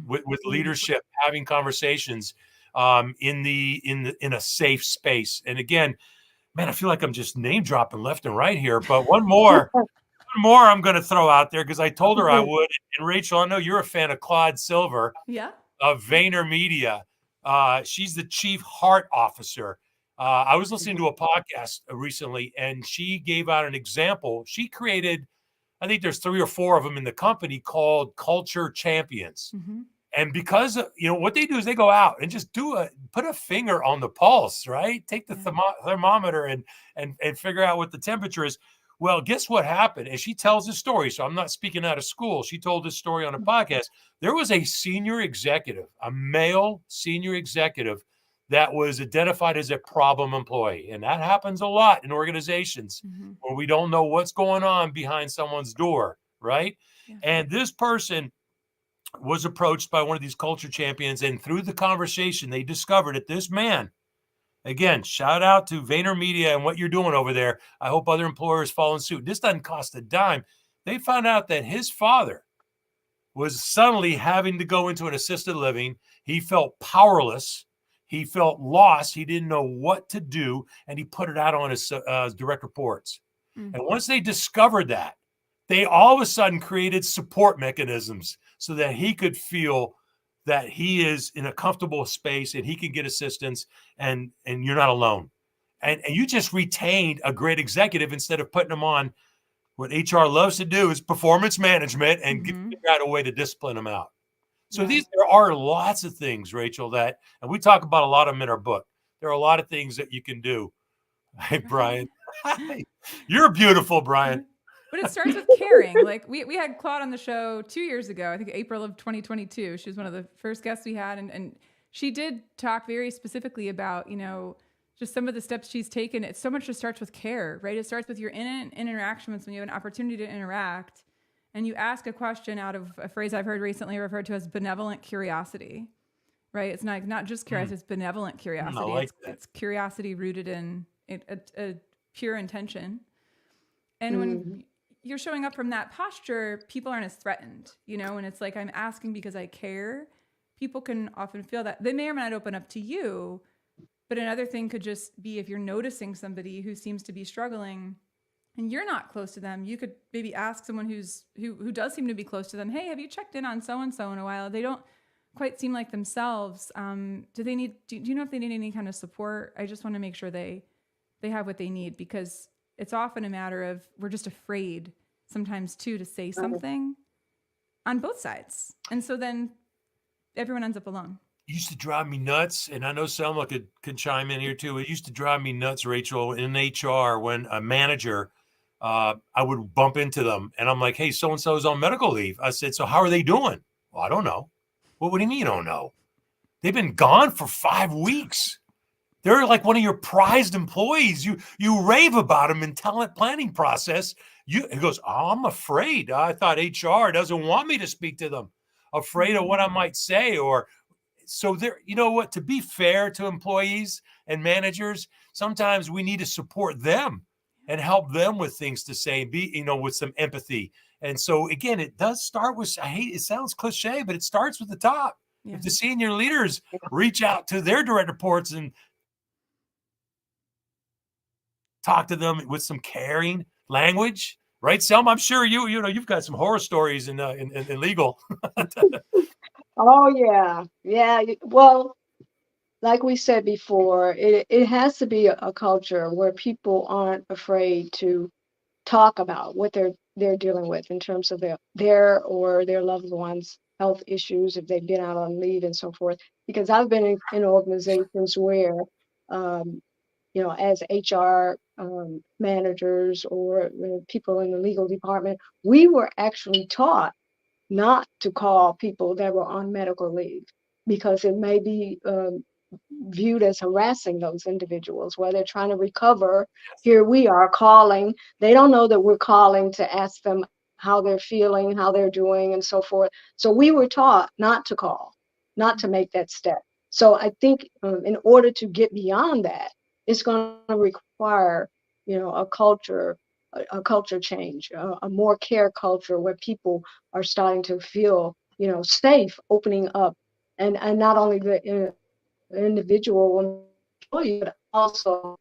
with leadership, having conversations in a safe space. And again, man, I feel like I'm just name dropping left and right here, but one more I'm going to throw out there, because I told her I would. And Rachel, I know you're a fan of Claude Silver, of VaynerMedia. She's the chief heart officer. I was listening to a podcast recently, and she gave out an example. She created, I think there's 3 or 4 of them in the company, called Culture Champions. And because what they do is they go out and just put a finger on the pulse, right? Take the thermometer and figure out what the temperature is. Well, guess what happened? And she tells this story. So I'm not speaking out of school. She told this story on a podcast. There was a senior executive, a male senior executive, that was identified as a problem employee. And that happens a lot in organizations where we don't know what's going on behind someone's door, right? Yeah. And this person was approached by one of these culture champions. And through the conversation, they discovered that this man, again, shout out to VaynerMedia and what you're doing over there. I hope other employers follow suit. This doesn't cost a dime. They found out that his father was suddenly having to go into an assisted living. He felt powerless. He felt lost. He didn't know what to do. And he put it out on his direct reports. And once they discovered that, they all of a sudden created support mechanisms so that he could feel that he is in a comfortable space and he can get assistance, and you're not alone. And you just retained a great executive instead of putting them on what HR loves to do, is performance management, and figure out a way to discipline them out. So there are lots of things, Rachel, and we talk about a lot of them in our book. There are a lot of things that you can do. Hey, Brian. You're beautiful, Brian. But it starts with caring. Like we had Claude on the show 2 years ago, I think April of 2022. She was one of the first guests we had. And she did talk very specifically about, just some of the steps she's taken. It so much just starts with care, right? It starts with your interactions when you have an opportunity to interact and you ask a question out of a phrase I've heard recently referred to as benevolent curiosity, right? It's not just curiosity, it's benevolent curiosity. It's curiosity rooted in a pure intention. And when you're showing up from that posture, people aren't as threatened, and it's like, I'm asking because I care. People can often feel that. They may or may not open up to you, but another thing could just be if you're noticing somebody who seems to be struggling and you're not close to them, you could maybe ask someone who does seem to be close to them, hey, have you checked in on so-and-so in a while? They don't quite seem like themselves. Do you know if they need any kind of support? I just want to make sure they have what they need, because it's often a matter of we're just afraid sometimes too to say something on both sides. And so then everyone ends up alone. It used to drive me nuts. And I know Selma could chime in here too. It used to drive me nuts, Rachel, in HR when a manager, I would bump into them and I'm like, hey, so-and-so is on medical leave. I said, so how are they doing? Well, I don't know. Well, what do you mean you don't know? They've been gone for 5 weeks. They're like one of your prized employees. You rave about them in talent planning process. He goes, oh, I'm afraid. I thought HR doesn't want me to speak to them. Afraid of what I might say. So there, you know what, to be fair to employees and managers, sometimes we need to support them and help them with things to say, be, with some empathy. And so again, it does start with, it sounds cliche, but it starts with the top. Yeah. If the senior leaders reach out to their direct reports and talk to them with some caring language, right, Selma? I'm sure you've got some horror stories in legal. Oh yeah. Well, like we said before, it has to be a culture where people aren't afraid to talk about what they're they're dealing with in terms of their or their loved ones' health issues, if they've been out on leave and so forth. Because I've been in organizations where, um, as HR managers or people in the legal department, we were actually taught not to call people that were on medical leave because it may be viewed as harassing those individuals while they're trying to recover. Here we are calling. They don't know that we're calling to ask them how they're feeling, how they're doing, and so forth. So we were taught not to call, not to make that step. So I think in order to get beyond that, it's going to require, a culture change, a more care culture where people are starting to feel, safe opening up, and not only the individual employee, but also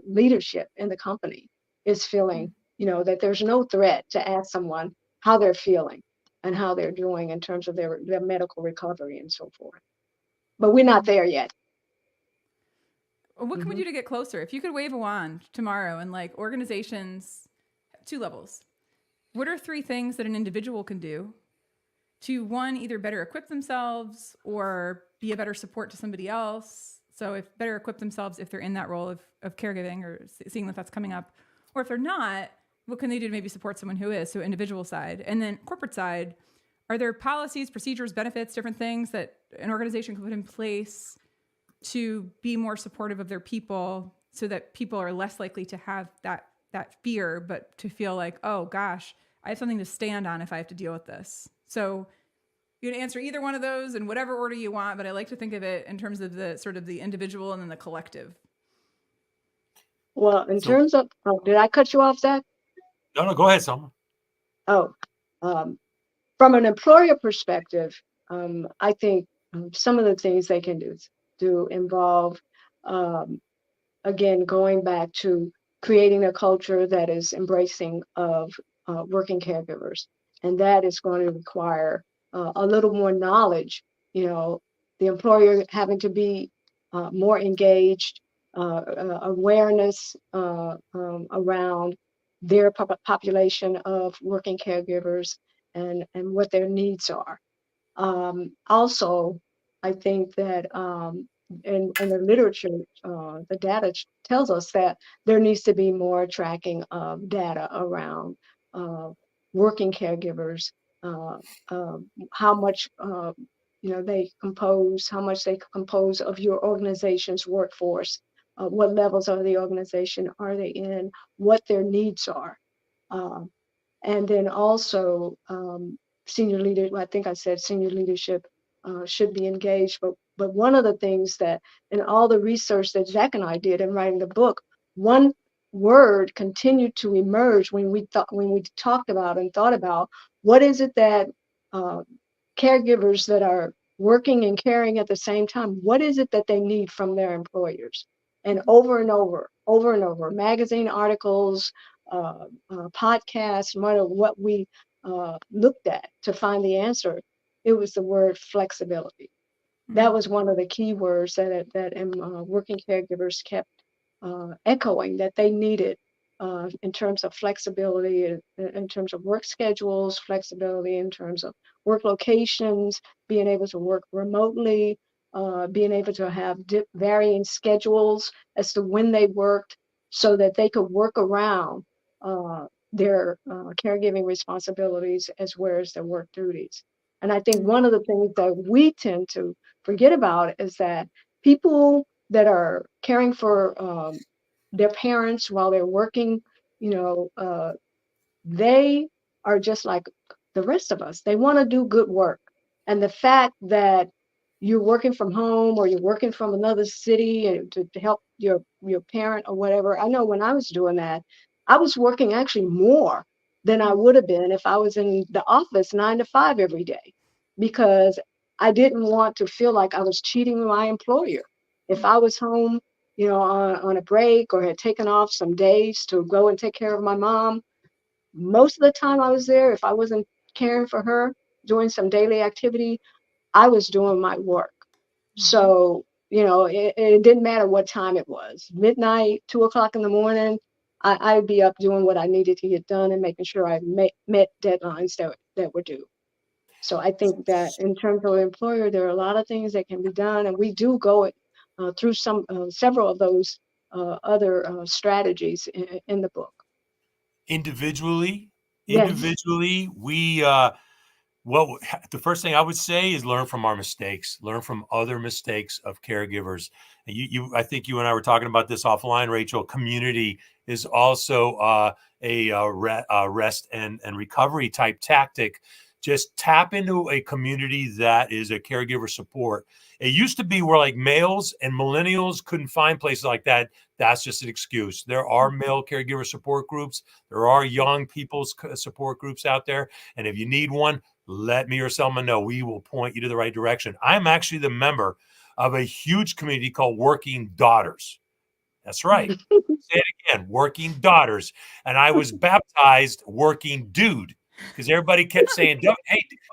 leadership in the company is feeling, that there's no threat to ask someone how they're feeling and how they're doing in terms of their medical recovery and so forth. But we're not there yet. What can we Mhm. do to get closer? If you could wave a wand tomorrow and like organizations, 2 levels, what are 3 things that an individual can do to, one, either better equip themselves or be a better support to somebody else? So if better equip themselves if they're in that role of caregiving or seeing that that's coming up, or if they're not, what can they do to maybe support someone who is? So individual side. And then corporate side, are there policies, procedures, benefits, different things that an organization can put in place to be more supportive of their people so that people are less likely to have that fear, but to feel like, oh gosh, I have something to stand on if I have to deal with this. So you can answer either one of those in whatever order you want, but I like to think of it in terms of the sort of the individual and then the collective. Well, in So terms of, did I cut you off, Zach? no, go ahead, Selma. Oh, um, from an employer perspective, I think some of the things they can do involve, um, again, going back to creating a culture that is embracing of working caregivers. And that is going to require a little more knowledge, the employer having to be more engaged, awareness around their population of working caregivers and what their needs are. Also, I think that in the literature, the data tells us that there needs to be more tracking of data around uh, working caregivers, uh, uh, how much how much they compose of your organization's workforce, what levels of the organization are they in, what their needs are. Um, and then also senior leader, I think I said senior leadership should be engaged. But one of the things that in all the research that Jack and I did in writing the book, one word continued to emerge when we talked about and thought about what is it that uh, caregivers that are working and caring at the same time, what is it that they need from their employers? And over and over, magazine articles, podcasts, no matter what we looked at to find the answer, it was the word flexibility. That was one of the key words that working caregivers kept echoing that they needed in terms of flexibility, in terms of work schedules, flexibility in terms of work locations, being able to work remotely, being able to have varying schedules as to when they worked so that they could work around their caregiving responsibilities as well as their work duties. And I think one of the things that we tend to forget about is that people that are caring for their parents while they're working, you know, uh, they are just like the rest of us. They want to do good work. And the fact that you're working from home or you're working from another city to help your parent or whatever. I know when I was doing that, I was working actually more than I would have been if I was in the office 9 to 5 every day because I didn't want to feel like I was cheating my employer. If I was home, on a break or had taken off some days to go and take care of my mom, most of the time I was there, if I wasn't caring for her, doing some daily activity, I was doing my work. So, it didn't matter what time it was, midnight, 2 o'clock in the morning. I'd be up doing what I needed to get done and making sure I met deadlines that were due. So I think that in terms of employer, there are a lot of things that can be done, and we do go through several of those other strategies in the book. Individually, Yes. we well, the first thing I would say is learn from our mistakes, learn from other mistakes of caregivers. And I think you and I were talking about this offline, Rachel. Community is also rest and recovery type tactic. Just tap into a community that is a caregiver support. It used to be where like males and millennials couldn't find places like that. That's just an excuse. There are male caregiver support groups. There are young people's support groups out there. And if you need one, let me or Selma know. We will point you to the right direction. I'm actually the member of a huge community called Working Daughters. That's right. Say it again, Working Daughters. And I was baptized Working Dude because everybody kept saying,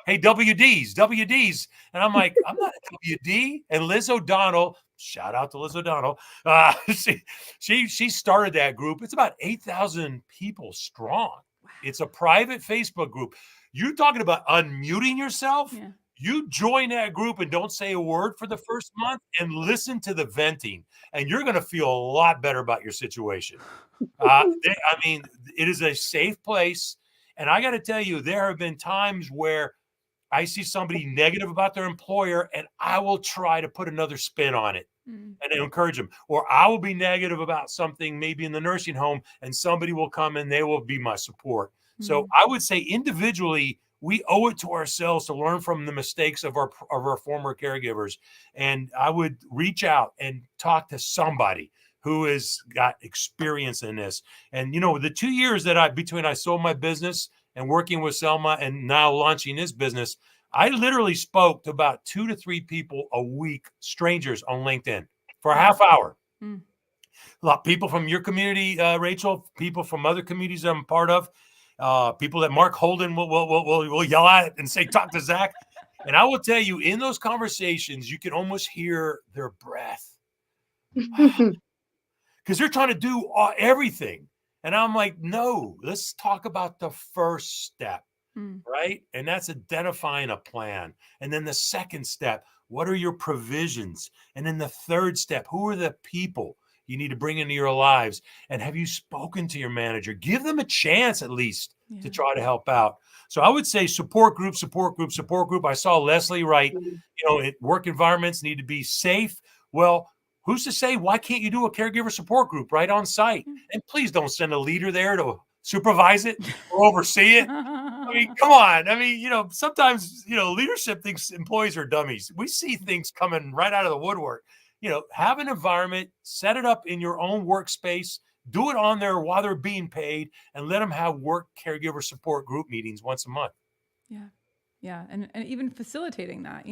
hey, WDs. And I'm like, I'm not a WD. And Liz O'Donnell, shout out to Liz O'Donnell. She started that group. It's about 8,000 people strong. It's a private Facebook group. You're talking about unmuting yourself. Yeah. You join that group and don't say a word for the first month and listen to the venting, and you're going to feel a lot better about your situation. It is a safe place. And I got to tell you, there have been times where I see somebody negative about their employer and I will try to put another spin on it and encourage them. Or I will be negative about something maybe in the nursing home and somebody will come and they will be my support. So I would say individually, we owe it to ourselves to learn from the mistakes of our former caregivers. And I would reach out and talk to somebody who has got experience in this. And, the 2 years that between I sold my business and working with Selma and now launching this business, I literally spoke to about 2 to 3 people a week, strangers on LinkedIn for a half hour. A lot of people from your community, Rachel, people from other communities I'm part of, people that Mark Holden will yell at and say, talk to Zach. And I will tell you, in those conversations, you can almost hear their breath because they're trying to do everything. And I'm like, no, let's talk about the first step, right? And that's identifying a plan. And then the second step, what are your provisions? And then the third step, who are the people you need to bring into your lives? And have you spoken to your manager? Give them a chance at least to try to help out. So I would say support group. I saw Leslie write, work environments need to be safe. Well, who's to say, why can't you do a caregiver support group right on site? And please don't send a leader there to supervise it or oversee it. I mean, come on. Sometimes, leadership thinks employees are dummies. We see things coming right out of the woodwork. Have an environment, set it up in your own workspace, do it on there while they're being paid, and let them have work caregiver support group meetings once a month. Yeah. Yeah. And even facilitating that,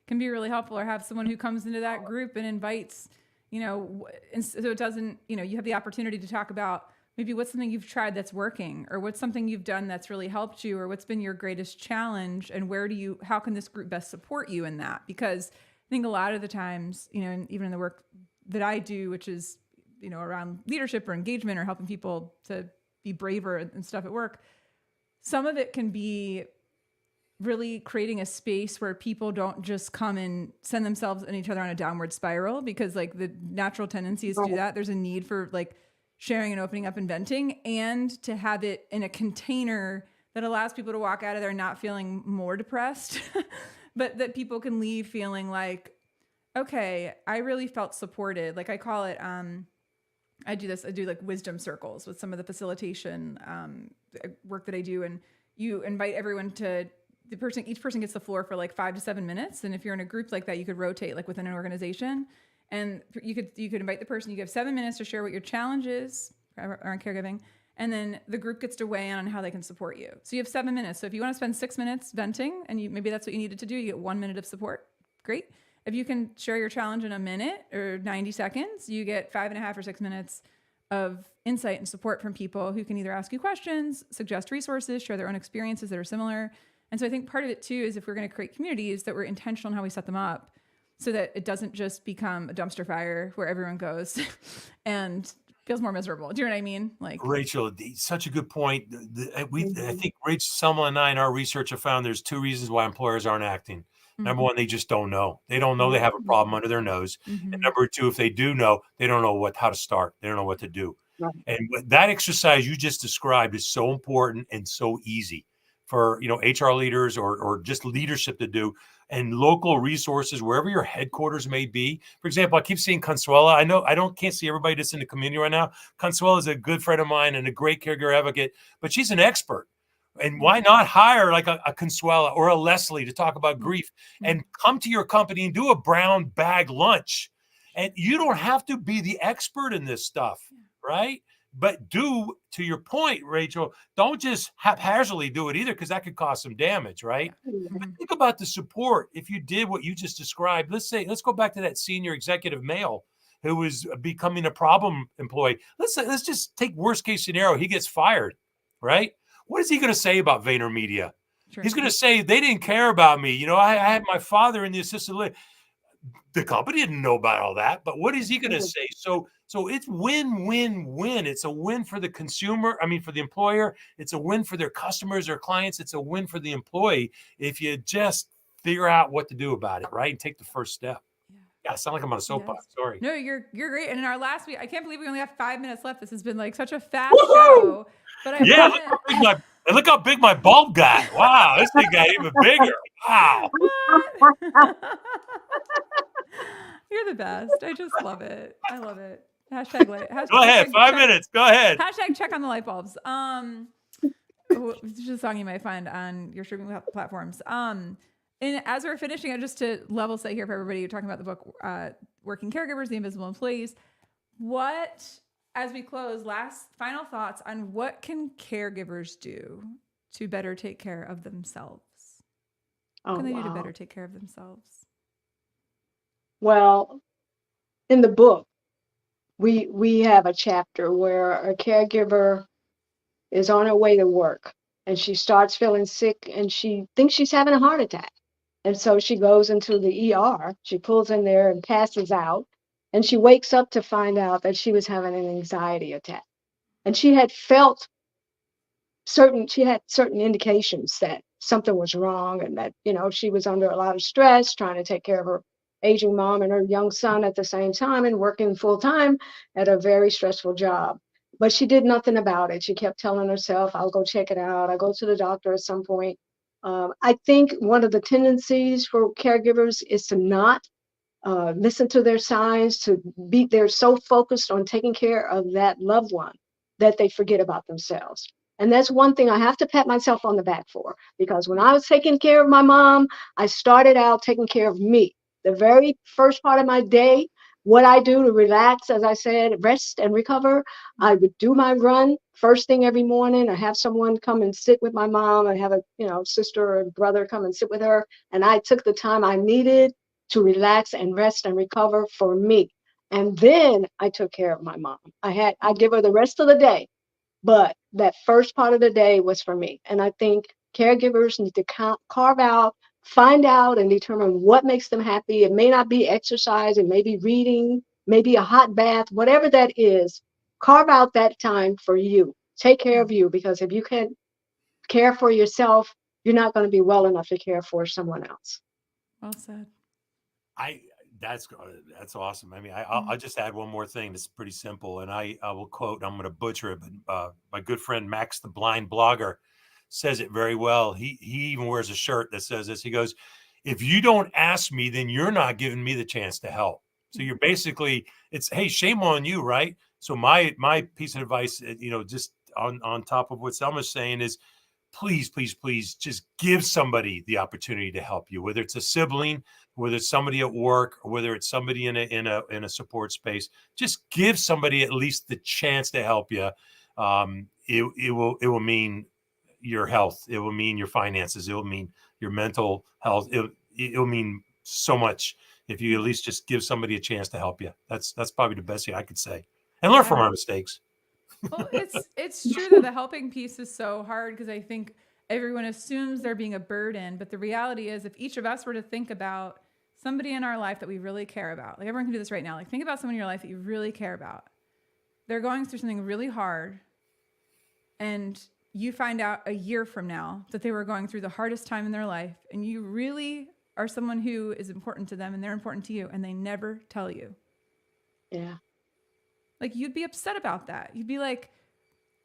can be really helpful, or have someone who comes into that group and invites, and so it doesn't, you have the opportunity to talk about maybe what's something you've tried that's working, or what's something you've done that's really helped you, or what's been your greatest challenge, and how can this group best support you in that? Because I think a lot of the times, and even in the work that I do, which is, around leadership or engagement or helping people to be braver and stuff at work, some of it can be really creating a space where people don't just come and send themselves and each other on a downward spiral, because like the natural tendency is to do that. There's a need for like sharing and opening up and venting, and to have it in a container that allows people to walk out of there not feeling more depressed, but that people can leave feeling like, okay, I really felt supported. Like I call it, I do like wisdom circles with some of the facilitation work that I do. And you invite everyone to, each person gets the floor for like 5 to 7 minutes. And if you're in a group like that, you could rotate like within an organization, and you could invite the person. You give 7 minutes to share what your challenge is around caregiving, and then the group gets to weigh in on how they can support you. So you have 7 minutes. So if you want to spend 6 minutes venting, and maybe that's what you needed to do, you get 1 minute of support. Great. If you can share your challenge in a minute or 90 seconds, you get 5.5 or 6 minutes of insight and support from people who can either ask you questions, suggest resources, share their own experiences that are similar. And so I think part of it too is, if we're going to create communities, that we're intentional in how we set them up, so that it doesn't just become a dumpster fire where everyone goes and feels more miserable. Do you know what I mean? Like, Rachel, such a good point. I think Rachel, Selma, and I in our research have found there's two reasons why employers aren't acting. Number one, they just don't know. They don't know they have a problem under their nose. And number two, if they do know, they don't know how to start. They don't know what to do. Right. And that exercise you just described is so important and so easy for HR leaders or just leadership to do, and local resources wherever your headquarters may be. For example, I keep seeing Consuela. I know can't see everybody that's in the community right now. Consuela is a good friend of mine and a great caregiver advocate, but she's an expert. And why not hire like a Consuela or a Leslie to talk about grief and come to your company and do a brown bag lunch? And you don't have to be the expert in this stuff, right? But to your point, Rachel, don't just haphazardly do it either, because that could cause some damage, right? But think about the support. If you did what you just described, let's go back to that senior executive male who was becoming a problem employee. Let's just take worst case scenario. He gets fired, right? What is he going to say about VaynerMedia? Sure. He's going to say, they didn't care about me. I had my father in the assisted living. The company didn't know about all that, but what is he going to say? So it's win-win-win. It's a win for the consumer. I mean, for the employer. It's a win for their customers or clients. It's a win for the employee if you just figure out what to do about it, right? And take the first step. Yeah, I sound like I'm on a soapbox. Yes. Sorry. No, you're great. And in our last week, I can't believe we only have 5 minutes left. This has been like such a fast show. But look how big my bulb got. Wow, this thing got even bigger. Wow. You're the best. I just love it. I love it. Hashtag Go ahead. 5 minutes. Go ahead. Hashtag check on the light bulbs. It's just a song you might find on your streaming platforms. And as we're finishing, just to level set here for everybody, you're talking about the book, Working Caregivers, The Invisible Employees. What, as we close, final thoughts on what can caregivers do to better take care of themselves? What can they do to better take care of themselves? Well, in the book, we have a chapter where a caregiver is on her way to work and she starts feeling sick and she thinks she's having a heart attack. And so she goes into the ER, she pulls in there and passes out, and she wakes up to find out that she was having an anxiety attack. And she had certain indications that something was wrong and that, she was under a lot of stress trying to take care of her aging mom and her young son at the same time and working full time at a very stressful job. But she did nothing about it. She kept telling herself, I'll go check it out. I'll go to the doctor at some point. I think one of the tendencies for caregivers is to not listen to their signs, they're so focused on taking care of that loved one that they forget about themselves. And that's one thing I have to pat myself on the back for, because when I was taking care of my mom, I started out taking care of me. The very first part of my day, what I do to relax, as I said, rest and recover, I would do my run first thing every morning. I have someone come and sit with my mom. I have a sister or brother come and sit with her. And I took the time I needed to relax and rest and recover for me. And then I took care of my mom. I give her the rest of the day, but that first part of the day was for me. And I think caregivers need to carve out, find out and determine what makes them happy. It may not be exercise, it may be reading, maybe a hot bath, whatever that is. Carve out that time for you. Take care of you, because if you can't care for yourself, you're not going to be well enough to care for someone else. Well said. That's awesome. I mean, I'll just add one more thing that's pretty simple, and I will quote. I'm going to butcher it, but my good friend Max, the blind blogger, says it very well. He even wears a shirt that says this. He goes, "If you don't ask me, then you're not giving me the chance to help." So you're basically, it's, hey, shame on you, right? So my piece of advice, just on top of what Selma's saying is, please, please, please just give somebody the opportunity to help you, whether it's a sibling, whether it's somebody at work, or whether it's somebody in a support space. Just give somebody at least the chance to help you. It will mean your health. It will mean your finances. It will mean your mental health. It will mean so much if you at least just give somebody a chance to help you. That's probably the best thing I could say, and learn from our mistakes. Well, it's true that the helping piece is so hard, because I think everyone assumes they're being a burden, but the reality is, if each of us were to think about somebody in our life that we really care about, like everyone can do this right now, like think about someone in your life that you really care about, they're going through something really hard, and you find out a year from now that they were going through the hardest time in their life, and you really are someone who is important to them and they're important to you, and they never tell you. Yeah. Like, you'd be upset about that. You'd be like,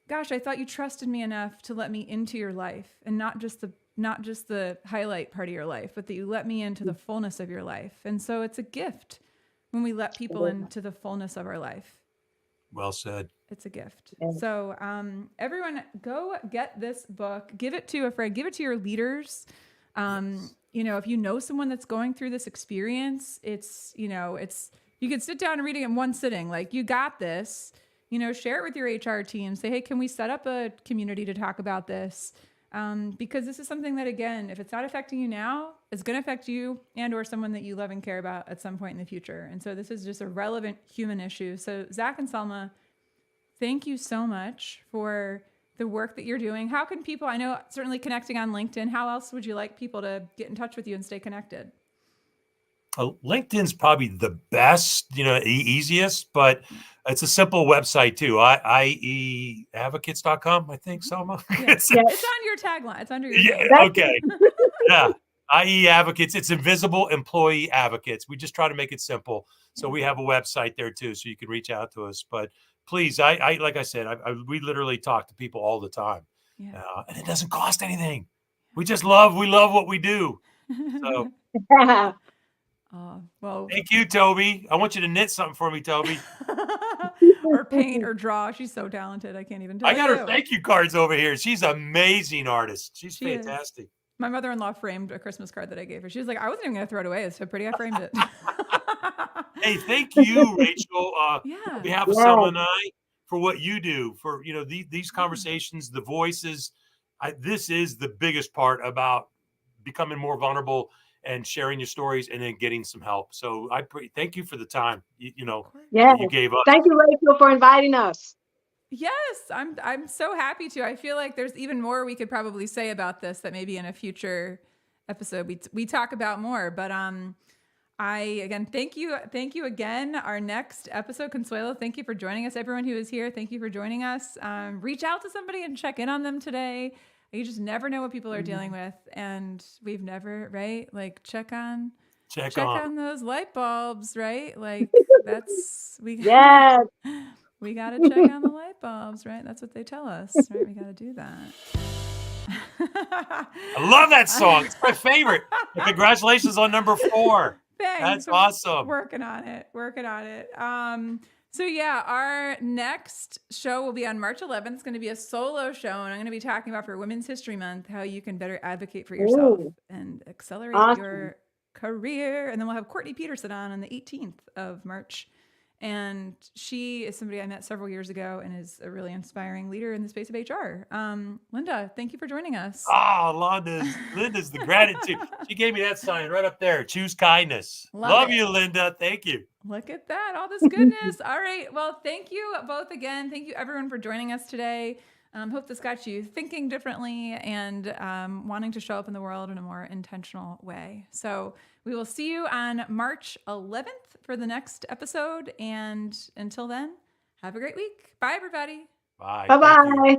gosh, I thought you trusted me enough to let me into your life, and not just the highlight part of your life, but that you let me into the fullness of your life. And so it's a gift when we let people into the fullness of our life. Well said. It's a gift. Yeah. So everyone, go get this book. Give it to a friend. Give it to your leaders. You know, if you know someone that's going through this experience, it's you could sit down and read it in one sitting. Like, you got this. You know, share it with your HR team. Say, hey, can we set up a community to talk about this? Because this is something that, again, if it's not affecting you now, it's going to affect you and or someone that you love and care about at some point in the future. And so this is just a relevant human issue. So Zach and Selma, thank you so much for the work that you're doing. How can people, I know certainly connecting on LinkedIn, how else would you like people to get in touch with you and stay connected? LinkedIn's probably the best, easiest, but it's a simple website too. IEadvocates.com, I think, Selma. Yeah. It's on your tagline. It's under your name. Okay. Yeah. IE Advocates. It's Invisible Employee Advocates. We just try to make it simple. So we have a website there too, so you can reach out to us. But please, I like I said, we literally talk to people all the time, and it doesn't cost anything. We love what we do. So. Well, thank you, Toby. I want you to knit something for me, Toby. Or paint or draw. She's so talented. I can't even tell you. I got her thank you cards over here. She's an amazing artist. She's fantastic. Is. My mother-in-law framed a Christmas card that I gave her. She was like, I wasn't even going to throw it away. It's so pretty. I framed it. Hey, thank you, Rachel. On behalf of Selma and I, for what you do, for these conversations, the voices. This is the biggest part about becoming more vulnerable and sharing your stories and then getting some help. So thank you for the time, that you gave us. Thank you, Rachel, for inviting us. Yes, I'm so happy to. I feel like there's even more we could probably say about this that maybe in a future episode we talk about more. But again, thank you again. Our next episode, Consuelo, thank you for joining us. Everyone who is here, thank you for joining us. Reach out to somebody and check in on them today. You just never know what people are dealing with, and we've never, right? Like, check on those light bulbs, right? Like, we got to check on the light bulbs, right? That's what they tell us, right? We got to do that. I love that song. It's my favorite. Congratulations on number 4. Thanks. That's awesome. Working on it. So our next show will be on March 11th. It's going to be a solo show, and I'm going to be talking about for Women's History Month, how you can better advocate for yourself and accelerate your career. And then we'll have Courtney Peterson on the 18th of March. And she is somebody I met several years ago and is a really inspiring leader in the space of HR. Linda, thank you for joining us. Oh, Linda's the gratitude. She gave me that sign right up there. Choose kindness. Love you, Linda. Thank you. Look at that. All this goodness. All right. Well, thank you both again. Thank you everyone for joining us today. Hope this got you thinking differently and wanting to show up in the world in a more intentional way. So we will see you on March 11th for the next episode. And until then, have a great week. Bye, everybody. Bye. Bye-bye.